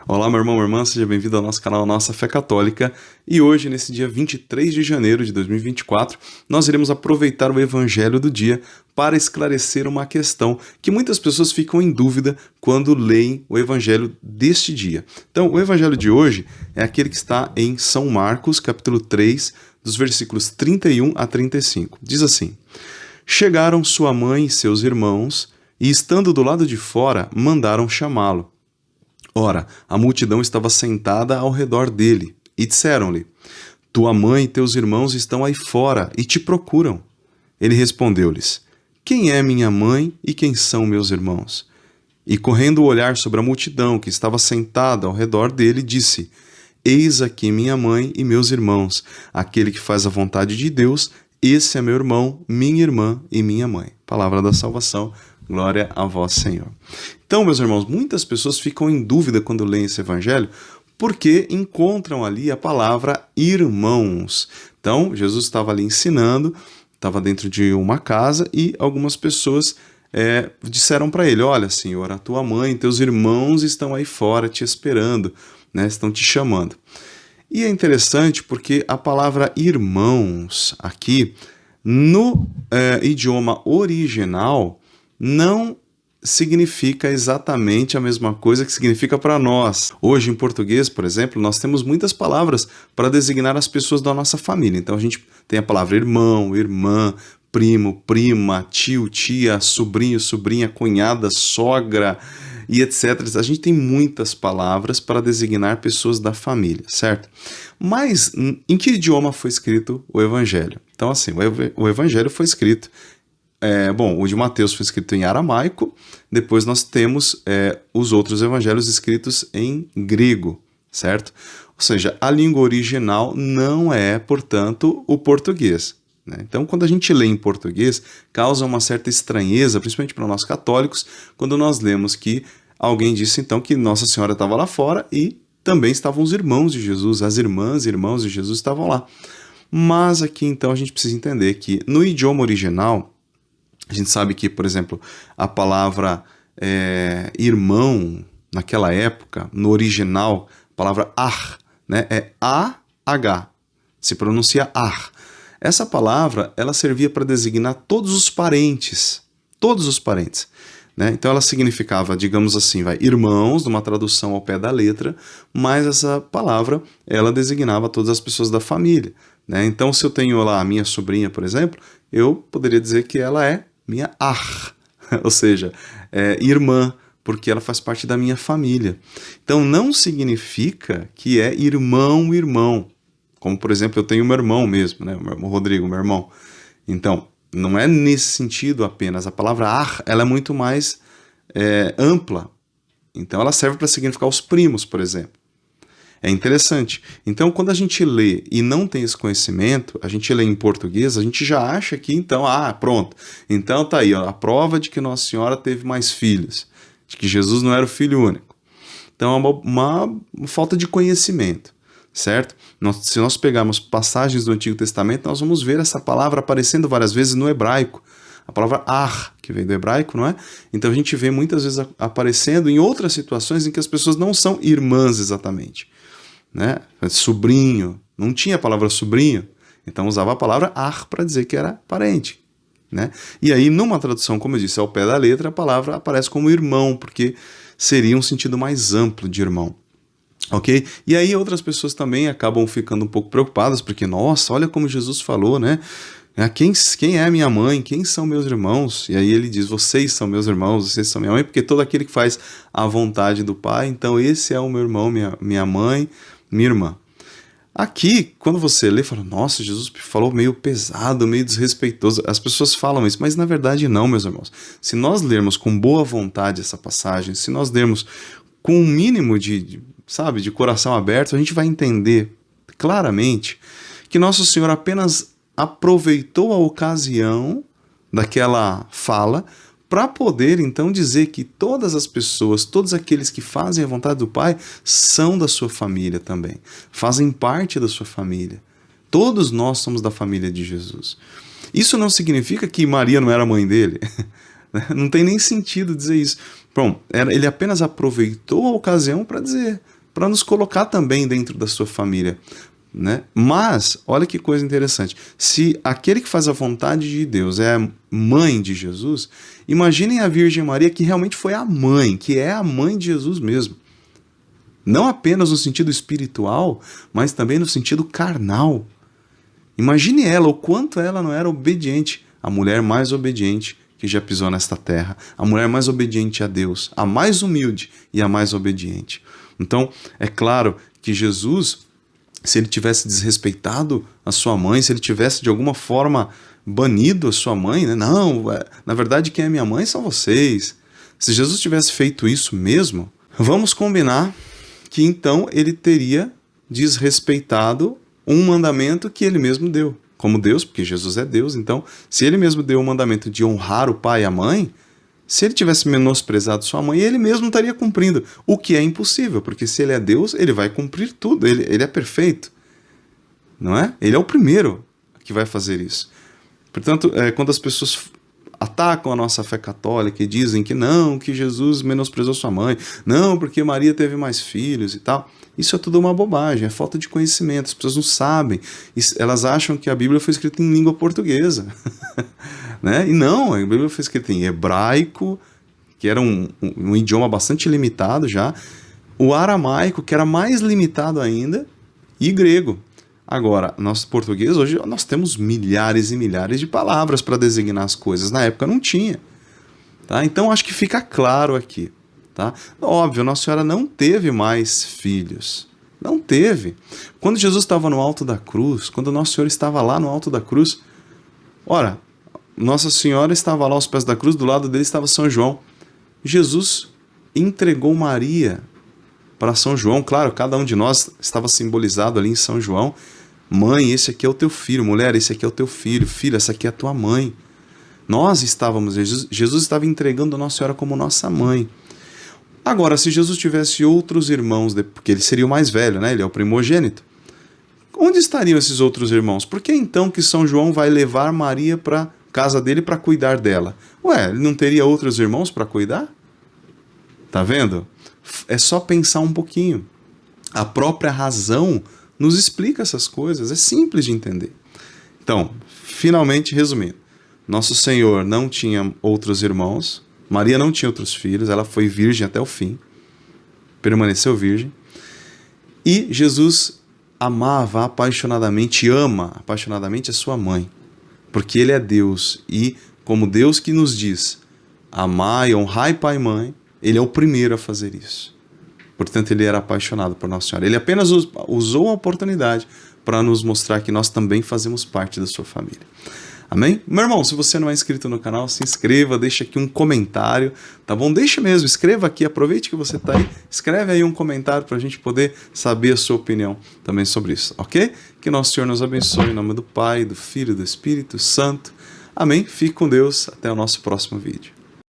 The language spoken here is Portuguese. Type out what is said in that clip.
Olá, meu irmão, minha irmã, seja bem-vindo ao nosso canal Nossa Fé Católica. E hoje, nesse dia 23 de janeiro de 2024, nós iremos aproveitar o Evangelho do dia para esclarecer uma questão que muitas pessoas ficam em dúvida quando leem o Evangelho deste dia. Então, o Evangelho de hoje é aquele que está em São Marcos, capítulo 3, dos versículos 31 a 35. Diz assim: Chegaram sua mãe e seus irmãos, e estando do lado de fora, mandaram chamá-lo. Ora, a multidão estava sentada ao redor dele, e disseram-lhe: Tua mãe e teus irmãos estão aí fora e te procuram. Ele respondeu-lhes: Quem é minha mãe e quem são meus irmãos? E correndo o olhar sobre a multidão que estava sentada ao redor dele, disse: Eis aqui minha mãe e meus irmãos. Aquele que faz a vontade de Deus, esse é meu irmão, minha irmã e minha mãe. Palavra da salvação. Glória a vós, Senhor. Então, meus irmãos, muitas pessoas ficam em dúvida quando leem esse evangelho porque encontram ali a palavra irmãos. Então, Jesus estava ali ensinando, estava dentro de uma casa e algumas pessoas disseram para ele: Olha, Senhor, a tua mãe e teus irmãos estão aí fora te esperando, né? Estão te chamando. E é interessante porque a palavra irmãos aqui, no idioma original, não significa exatamente a mesma coisa que significa para nós. Hoje, em português, por exemplo, nós temos muitas palavras para designar as pessoas da nossa família. Então, a gente tem a palavra irmão, irmã, primo, prima, tio, tia, sobrinho, sobrinha, cunhada, sogra e etc. A gente tem muitas palavras para designar pessoas da família, certo? Mas em que idioma foi escrito o Evangelho? Então, assim, o Evangelho foi escrito o de Mateus foi escrito em aramaico, depois nós temos os outros evangelhos escritos em grego, certo? Ou seja, a língua original não é, portanto, o português, né? Então, quando a gente lê em português, causa uma certa estranheza, principalmente para nós católicos, quando nós lemos que alguém disse, então, que Nossa Senhora estava lá fora e também estavam os irmãos de Jesus, as irmãs e irmãos de Jesus estavam lá. Mas aqui, então, a gente precisa entender que no idioma original, a gente sabe que, por exemplo, a palavra irmão, naquela época, no original, a palavra ar, né, é A-H, se pronuncia ar. Essa palavra, ela servia para designar todos os parentes, né? Então ela significava, digamos assim, irmãos, numa tradução ao pé da letra, mas essa palavra, ela designava todas as pessoas da família, né? Então, se eu tenho lá a minha sobrinha, por exemplo, eu poderia dizer que ela é minha ar, ou seja, irmã, porque ela faz parte da minha família. Então não significa que é irmão, como por exemplo eu tenho meu irmão mesmo, né? O Rodrigo, meu irmão. Então, não é nesse sentido apenas. A palavra ar, ela é muito mais ampla. Então ela serve para significar os primos, por exemplo. É interessante. Então, quando a gente lê e não tem esse conhecimento, a gente lê em português, a gente já acha que, então, pronto. Então tá aí, ó, a prova de que Nossa Senhora teve mais filhos, de que Jesus não era o filho único. Então, é uma falta de conhecimento, certo? Se nós pegarmos passagens do Antigo Testamento, nós vamos ver essa palavra aparecendo várias vezes no hebraico. A palavra ar, que vem do hebraico, não é? Então a gente vê muitas vezes aparecendo em outras situações em que as pessoas não são irmãs exatamente, né? Sobrinho, não tinha a palavra sobrinho, então usava a palavra ar para dizer que era parente, né? E aí, numa tradução, como eu disse, ao pé da letra, a palavra aparece como irmão, porque seria um sentido mais amplo de irmão, ok? E aí outras pessoas também acabam ficando um pouco preocupadas, porque, nossa, olha como Jesus falou, né? Quem é minha mãe? Quem são meus irmãos? E aí ele diz, vocês são meus irmãos, vocês são minha mãe, porque todo aquele que faz a vontade do Pai, então esse é o meu irmão, minha mãe, minha irmã. Aqui, quando você lê, fala, nossa, Jesus falou meio pesado, meio desrespeitoso. As pessoas falam isso, mas na verdade não, meus irmãos. Se nós lermos com boa vontade essa passagem, se nós lermos com um mínimo de coração aberto, a gente vai entender claramente que Nosso Senhor apenas aproveitou a ocasião daquela fala para poder então dizer que todas as pessoas, todos aqueles que fazem a vontade do Pai são da sua família também, fazem parte da sua família. Todos nós somos da família de Jesus. Isso não significa que Maria não era mãe dele. Não tem nem sentido dizer isso. Bom, ele apenas aproveitou a ocasião para dizer, para nos colocar também dentro da sua família, né? Mas, olha que coisa interessante, se aquele que faz a vontade de Deus é a mãe de Jesus, imaginem a Virgem Maria, que realmente foi a mãe, que é a mãe de Jesus mesmo. Não apenas no sentido espiritual, mas também no sentido carnal. Imagine ela, o quanto ela não era obediente, a mulher mais obediente que já pisou nesta terra, a mulher mais obediente a Deus, a mais humilde e a mais obediente. Então, é claro que Jesus, se ele tivesse desrespeitado a sua mãe, se ele tivesse de alguma forma banido a sua mãe, né? Não, na verdade quem é minha mãe são vocês. Se Jesus tivesse feito isso mesmo, vamos combinar que então ele teria desrespeitado um mandamento que ele mesmo deu. Como Deus, porque Jesus é Deus, então se ele mesmo deu o mandamento de honrar o pai e a mãe, se ele tivesse menosprezado sua mãe, ele mesmo estaria cumprindo, o que é impossível, porque se ele é Deus, ele vai cumprir tudo, ele é perfeito, não é? Ele é o primeiro que vai fazer isso. Portanto, quando as pessoas atacam a nossa fé católica e dizem que não, que Jesus menosprezou sua mãe, não, porque Maria teve mais filhos e tal, isso é tudo uma bobagem, é falta de conhecimento, as pessoas não sabem, elas acham que a Bíblia foi escrita em língua portuguesa, né? E não, a Bíblia foi escrita em hebraico, que era um idioma bastante limitado já, o aramaico, que era mais limitado ainda, e grego. Agora, nosso português, hoje nós temos milhares e milhares de palavras para designar as coisas, na época não tinha. Tá? Então acho que fica claro aqui. Tá? Óbvio, Nossa Senhora não teve mais filhos. Não teve. Quando Jesus estava no alto da cruz, quando Nossa Senhora estava lá no alto da cruz, ora, Nossa Senhora estava lá aos pés da cruz, do lado dele estava São João. Jesus entregou Maria para São João. Claro, cada um de nós estava simbolizado ali em São João. Mãe, esse aqui é o teu filho. Mulher, esse aqui é o teu filho. Filha, essa aqui é a tua mãe. Nós estávamos, Jesus estava entregando a Nossa Senhora como nossa mãe. Agora, se Jesus tivesse outros irmãos, porque ele seria o mais velho, né? Ele é o primogênito. Onde estariam esses outros irmãos? Por que então que São João vai levar Maria para casa dele para cuidar dela? Ué, ele não teria outros irmãos para cuidar? Tá vendo? É só pensar um pouquinho. A própria razão nos explica essas coisas. É simples de entender. Então, finalmente, resumindo. Nosso Senhor não tinha outros irmãos. Maria não tinha outros filhos. Ela foi virgem até o fim. Permaneceu virgem. E Jesus amava apaixonadamente, ama apaixonadamente a sua mãe. Porque ele é Deus. E como Deus que nos diz, amai, honrai pai e mãe, ele é o primeiro a fazer isso. Portanto, ele era apaixonado por Nossa Senhora. Ele apenas usou a oportunidade para nos mostrar que nós também fazemos parte da sua família. Amém? Meu irmão, se você não é inscrito no canal, se inscreva, deixa aqui um comentário, tá bom? Deixa mesmo, escreva aqui, aproveite que você está aí, escreve aí um comentário para a gente poder saber a sua opinião também sobre isso, ok? Que nosso Senhor nos abençoe em nome do Pai, do Filho e do Espírito Santo. Amém? Fique com Deus, até o nosso próximo vídeo.